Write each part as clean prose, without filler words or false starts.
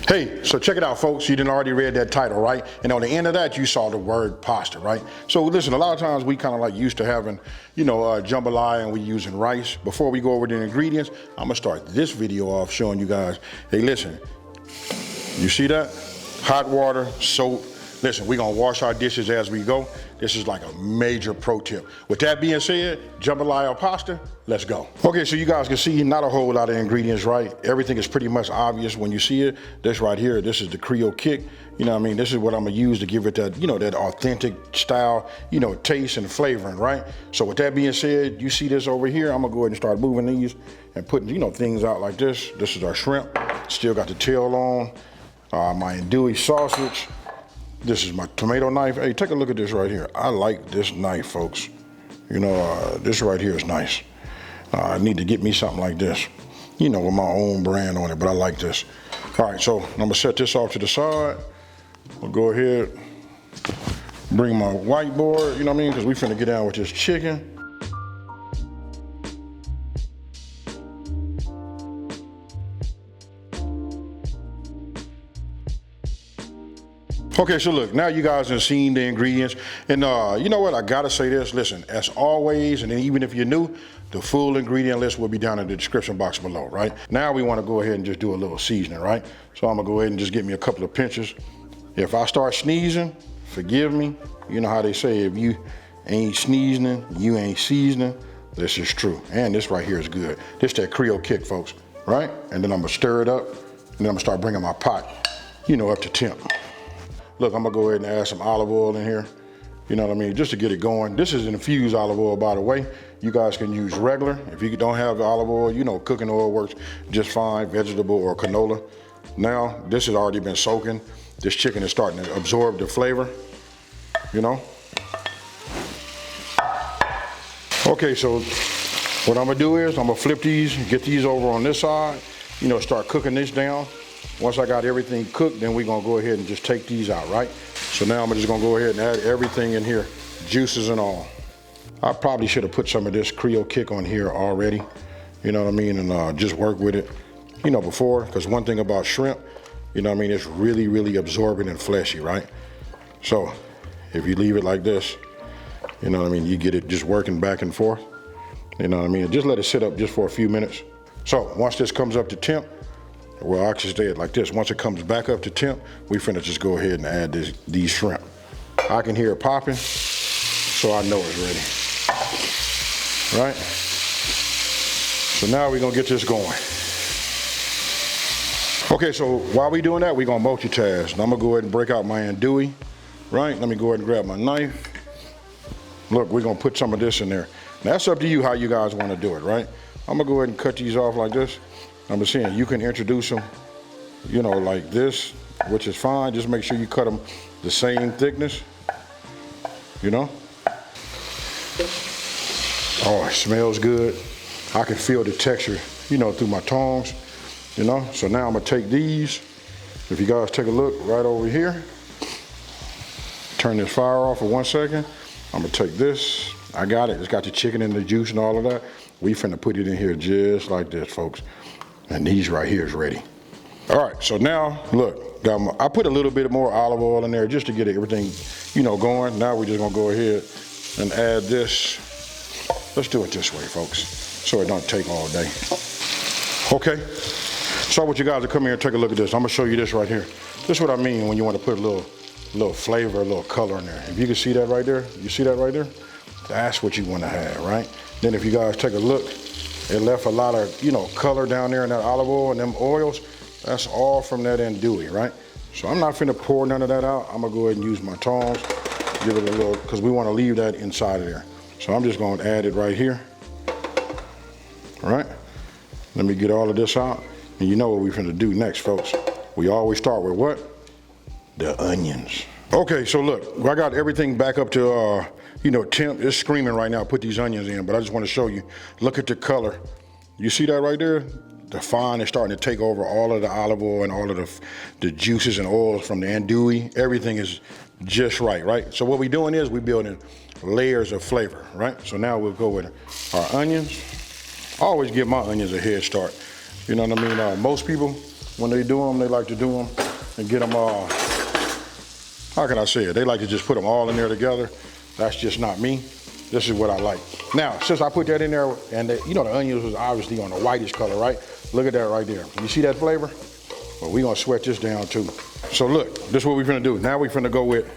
Hey, so check it out, folks. You didn't already read that title, right? And on the end of that, you saw the word pasta, right? So listen, a lot of times we kind of like used to having, jambalaya and we using rice. Before we go over the ingredients, I'm gonna start this video off showing you guys, hey, listen, you see that? Hot water, soap. Listen, we're gonna wash our dishes as we go. This is like a major pro tip. With that being said, jambalaya pasta, let's go. Okay, so you guys can see not a whole lot of ingredients, right? Everything is pretty much obvious when you see it. This right here, this is the Creole Kick. You know what I mean? This is what I'm gonna use to give it that, that authentic style, taste and flavoring, right? So with that being said, you see this over here, I'm gonna go ahead and start moving these and putting, things out like this. This is our shrimp. Still got the tail on. My Andouille sausage. This is my tomato knife. Hey, take a look at this right here. I like this knife, folks. This right here is nice. I need to get me something like this, with my own brand on it, but I like this. All right, so I'm gonna set this off to the side. We'll go ahead, bring my whiteboard, because we finna get down with this chicken. Okay, so look, now you guys have seen the ingredients, and you know what, I gotta say this, listen, as always, and even if you're new, the full ingredient list will be down in the description box below, right? Now we wanna go ahead and just do a little seasoning, right? So I'm gonna go ahead and just get me a couple of pinches. If I start sneezing, forgive me. You know how they say, if you ain't sneezing, you ain't seasoning. This is true, and this right here is good. This that Creole Kick, folks, right? And then I'm gonna stir it up, and then I'm gonna start bringing my pot, up to temp. Look, I'm gonna go ahead and add some olive oil in here. You know what I mean? Just to get it going. This is infused olive oil, by the way. You guys can use regular. If you don't have olive oil, cooking oil works just fine, vegetable or canola. Now, this has already been soaking. This chicken is starting to absorb the flavor, Okay, so what I'm gonna do is I'm gonna flip these, get these over on this side, start cooking this down. Once I got everything cooked, then we're gonna go ahead and just take these out, right? So now I'm just gonna go ahead and add everything in here, juices and all. I probably should have put some of this Creole Kick on here already, and just work with it, before, because one thing about shrimp, it's really, really absorbent and fleshy, right? So if you leave it like this, you get it just working back and forth, just let it sit up just for a few minutes. So once this comes up to temp, well, I actually say it like this. Once it comes back up to temp, we finna just go ahead and add these shrimp. I can hear it popping, so I know it's ready, right? So now we're gonna get this going. Okay, so while we doing that, we're gonna multitask. I'm gonna go ahead and break out my andouille, right? Let me go ahead and grab my knife. Look, we're gonna put some of this in there. Now, that's up to you how you guys wanna do it, right? I'm gonna go ahead and cut these off like this. I'm just saying, you can introduce them, like this, which is fine. Just make sure you cut them the same thickness, Oh, it smells good. I can feel the texture, through my tongs, So now I'm gonna take these. If you guys take a look right over here, turn this fire off for 1 second. I'm gonna take this. I got it. It's got the chicken and the juice and all of that. We finna put it in here just like this, folks. And these right here is ready. All right, so now, look, I put a little bit more olive oil in there just to get everything, going. Now we're just gonna go ahead and add this. Let's do it this way, folks, so it don't take all day. Okay, so I want you guys to come here and take a look at this. I'm gonna show you this right here. This is what I mean when you wanna put a little flavor, a little color in there. If you can see that right there, you see that right there? That's what you wanna have, right? Then if you guys take a look, it left a lot of, color down there in that olive oil and them oils. That's all from that andouille, right? So I'm not finna pour none of that out. I'm gonna go ahead and use my tongs, give it a little, because we wanna leave that inside of there. So I'm just gonna add it right here, all right? Let me get all of this out. And you know what we're finna do next, folks. We always start with what? The onions. Okay, so look, I got everything back up to, temp. It's screaming right now, put these onions in, but I just want to show you. Look at the color. You see that right there? The fine is starting to take over all of the olive oil and all of the juices and oils from the andouille. Everything is just right? So what we're doing is we're building layers of flavor, right? So now we'll go with our onions. I always give my onions a head start. You know what I mean? Most people, when they do them, they like to do them and get them all, how can I say it? They like to just put them all in there together. That's just not me. This is what I like. Now, since I put that in there, and you know the onions was obviously on the whitish color, right? Look at that right there. You see that flavor? Well, we're gonna sweat this down too. So look, this is what we're gonna do. Now we're gonna go with,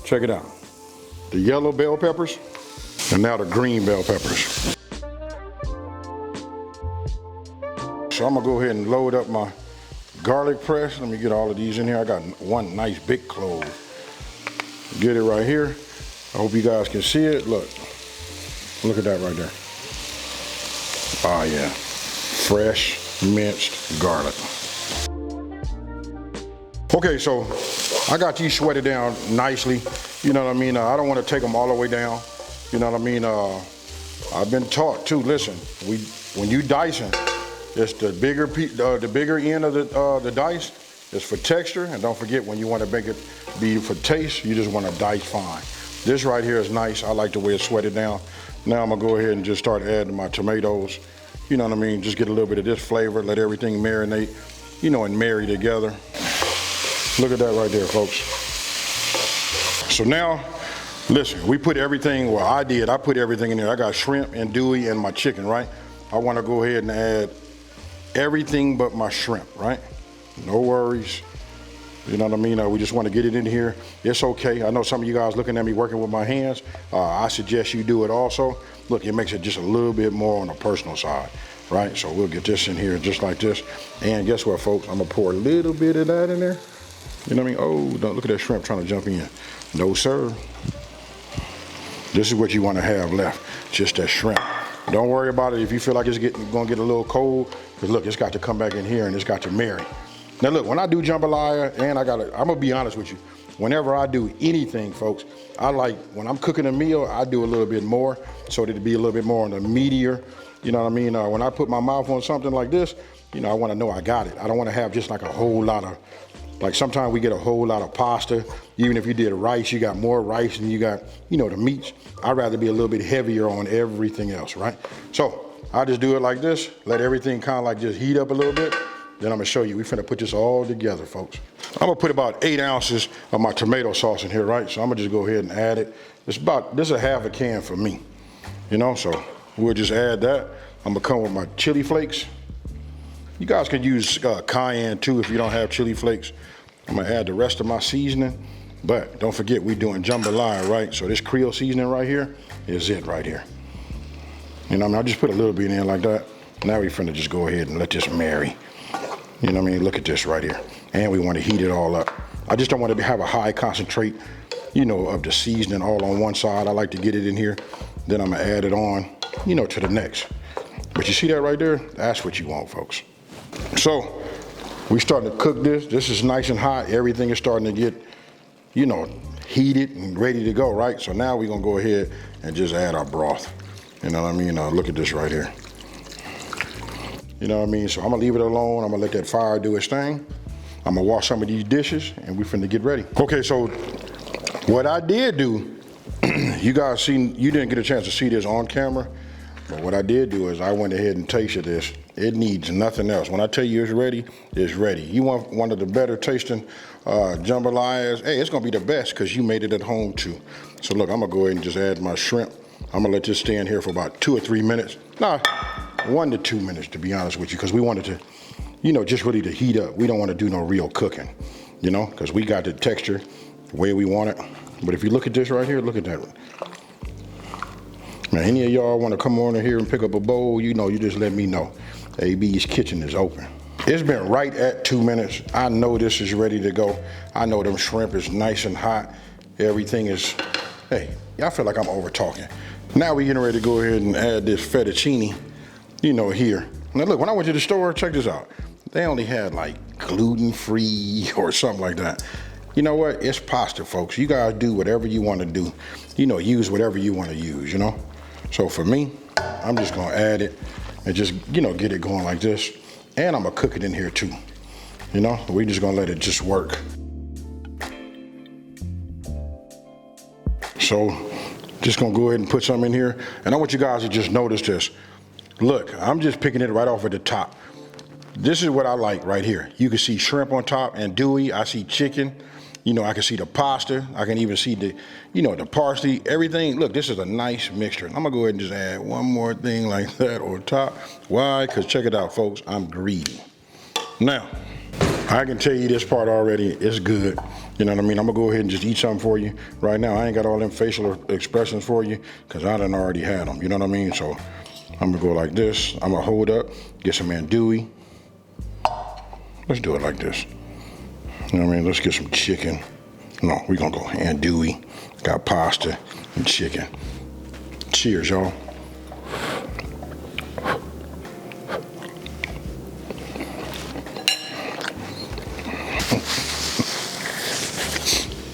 check it out, the yellow bell peppers, and now the green bell peppers. So I'm gonna go ahead and load up my garlic press. Let me get all of these in here. I got one nice big clove. Get it right here. I hope you guys can see it. Look at that right there. Oh yeah, fresh minced garlic. Okay, so I got these sweated down nicely. You know what I mean? I don't want to take them all the way down. You know what I mean? I've been taught too. Listen, when you dicing, it's the bigger end of the dice is for texture, and don't forget when you want to make it be for taste, you just want to dice fine. This right here is nice. I like the way it's sweated down. Now I'm gonna go ahead and just start adding my tomatoes. You know what I mean? Just get a little bit of this flavor, let everything marinate, you know, and marry together. Look at that right there, folks. So now, listen, we put everything, well I put everything in there. I got shrimp, andouille, and my chicken, right? I wanna go ahead and add everything but my shrimp, right? No worries. You know what I mean? We just want to get it in here. It's okay. I know some of you guys looking at me working with my hands. I suggest you do it also. Look, it makes it just a little bit more on the personal side, right? So we'll get this in here just like this. And guess what, folks? I'm going to pour a little bit of that in there. You know what I mean? Oh, don't look at that shrimp trying to jump in. No, sir. This is what you want to have left, just that shrimp. Don't worry about it if you feel like it's going to get a little cold, because look, it's got to come back in here and it's got to marry. Now look, when I do jambalaya, and I'm gonna be honest with you, whenever I do anything, folks, I like, when I'm cooking a meal, I do a little bit more, so that it'd be a little bit more on the meatier, you know what I mean? When I put my mouth on something like this, you know, I wanna know I got it. I don't wanna have just like a whole lot of, like sometimes we get a whole lot of pasta. Even if you did rice, you got more rice than you got, you know, the meats. I'd rather be a little bit heavier on everything else, right? So I just do it like this, let everything kind of like just heat up a little bit. Then I'm gonna show you, we finna put this all together, folks. I'm gonna put about 8 ounces of my tomato sauce in here, right? So I'm gonna just go ahead and add it. This is a half a can for me, you know? So we'll just add that. I'm gonna come with my chili flakes. You guys can use cayenne too if you don't have chili flakes. I'm gonna add the rest of my seasoning, but don't forget we're doing jambalaya, right? So this Creole seasoning right here is it right here. You know what I mean? I just put a little bit in like that. Now we're finna just go ahead and let this marry. You know what I mean? Look at this right here. And we want to heat it all up. I just don't want to have a high concentrate, you know, of the seasoning all on one side. I like to get it in here. Then I'm going to add it on, you know, to the next. But you see that right there? That's what you want, folks. So we starting to cook this. This is nice and hot. Everything is starting to get, you know, heated and ready to go, right? So now we're going to go ahead and just add our broth. You know what I mean? Look at this right here. You know what I mean? So I'm gonna leave it alone. I'm gonna let that fire do its thing. I'm gonna wash some of these dishes and we finna get ready. Okay, so what I did do, you guys seen, you didn't get a chance to see this on camera, but what I did do is I went ahead and tasted this. It needs nothing else. When I tell you it's ready, it's ready. You want one of the better tasting jambalayas, hey, it's gonna be the best because you made it at home too. So look, I'm gonna go ahead and just add my shrimp. I'm gonna let this stay in here for about 2 or 3 minutes. Nah, 1 to 2 minutes to be honest with you, because we wanted to, you know, just really to heat up. We don't want to do no real cooking, you know, because we got the texture the way we want it. But if you look at this right here, look at that. Now, any of y'all want to come on in here and pick up a bowl, you know, you just let me know. AB's Kitchen is open. It's been right at 2 minutes. I know this is ready to go. I know them shrimp is nice and hot. Everything is, hey, I feel like I'm over talking. Now we're getting ready to go ahead and add this fettuccine, you know, here. Now look, when I went to the store, check this out. They only had like gluten-free or something like that. You know what? It's pasta, folks. You guys do whatever you want to do. You know, use whatever you want to use, you know? So for me, I'm just gonna add it and just, you know, get it going like this. And I'm gonna cook it in here too. You know, we're just gonna let it just work. So, just gonna go ahead and put some in here. And I want you guys to just notice this. Look, I'm just picking it right off at the top. This is what I like right here. You can see shrimp on top, andouille. I see chicken. You know, I can see the pasta. I can even see the, you know, the parsley, everything. Look, this is a nice mixture. I'm gonna go ahead and just add one more thing like that on top. Why? Because check it out, folks, I'm greedy. Now, I can tell you this part already, it's good. You know what I mean? I'm gonna go ahead and just eat something for you. Right now, I ain't got all them facial expressions for you because I done already had them, you know what I mean? So I'm gonna go like this. I'm gonna hold up, get some andouille. Let's do it like this. You know what I mean? Let's get some chicken. No, we're gonna go andouille. Got pasta and chicken. Cheers, y'all.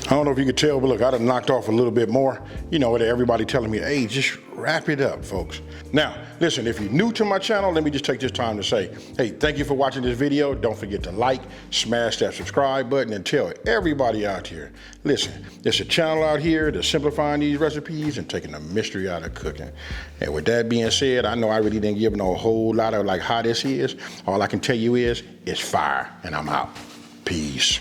I don't know if you could tell, but look, I done knocked off a little bit more. You know, with everybody telling me, hey, just wrap it up, folks. Now, listen, if you're new to my channel, let me just take this time to say, hey, thank you for watching this video. Don't forget to like, smash that subscribe button, and tell everybody out here, listen, there's a channel out here that's simplifying these recipes and taking the mystery out of cooking. And with that being said, I know I really didn't give no whole lot of like how this is. All I can tell you is, it's fire, and I'm out. Peace.